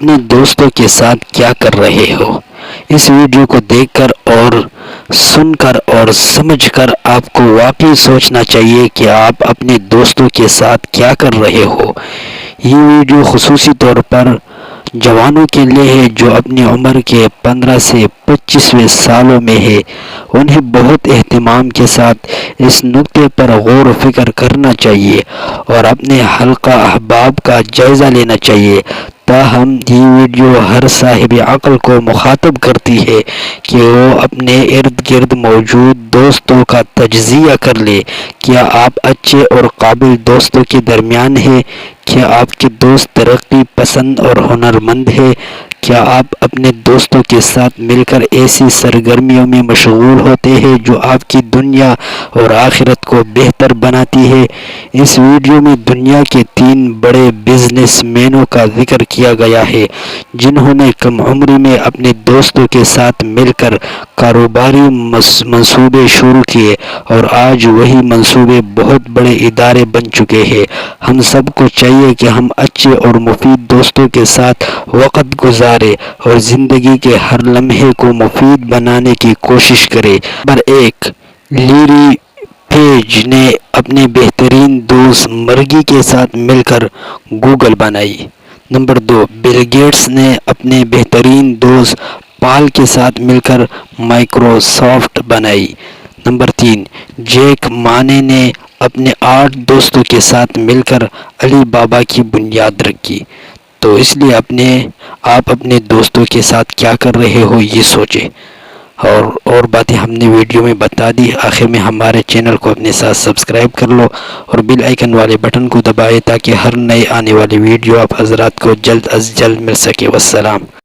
اپنے دوستوں کے ساتھ کیا کر رہے ہو؟ اس ویڈیو کو دیکھ کر اور سن کر اور سمجھ کر آپ کو واقعی سوچنا چاہیے کہ آپ اپنے دوستوں کے ساتھ کیا کر رہے ہو۔ یہ ویڈیو خصوصی طور پر جوانوں کے لیے ہے جو اپنی عمر کے 15 سے 25 سالوں میں ہے۔ انہیں بہت اہتمام کے ساتھ اس نکتے پر غور و فکر کرنا چاہیے اور اپنے حلقہ احباب کا جائزہ لینا چاہیے۔ تاہم یہ ویڈیو ہر صاحب عقل کو مخاطب کرتی ہے کہ وہ اپنے ارد گرد موجود دوستوں کا تجزیہ کر لے۔ کیا آپ اچھے اور قابل دوستوں کے درمیان ہیں؟ کیا آپ کے دوست ترقی پسند اور ہنرمند ہیں؟ کیا آپ اپنے دوستوں کے ساتھ مل کر ایسی سرگرمیوں میں مشغول ہوتے ہیں جو آپ کی دنیا اور آخرت کو بہتر بناتی ہے؟ اس ویڈیو میں دنیا کے 3 بڑے بزنس مینوں کا ذکر کیا گیا ہے جنہوں نے کم عمری میں اپنے دوستوں کے ساتھ مل کر کاروباری منصوبے شروع کیے اور آج وہی منصوبے بہت بڑے ادارے بن چکے ہیں۔ ہم سب کو چاہیے کہ ہم اچھے اور مفید دوستوں کے ساتھ وقت گزاریں اور زندگی کے ہر لمحے کو مفید بنانے کی کوشش کریں۔ نمبر 1، لیری پیج نے اپنے بہترین دوست مرگی کے ساتھ مل کر گوگل بنائی۔ نمبر 2، بل گیٹس نے اپنے بہترین دوست پال کے ساتھ مل کر مائیکروسافٹ بنائی۔ نمبر 3، جیک ما نے اپنے 8 دوستوں کے ساتھ مل کر علی بابا کی بنیاد رکھی۔ تو اس لیے آپ اپنے دوستوں کے ساتھ کیا کر رہے ہو یہ سوچیں، اور باتیں ہم نے ویڈیو میں بتا دی۔ آخر میں ہمارے چینل کو اپنے ساتھ سبسکرائب کر لو اور بیل آئیکن والے بٹن کو دبائے تاکہ ہر نئے آنے والی ویڈیو آپ حضرات کو جلد از جلد مل سکے۔ والسلام۔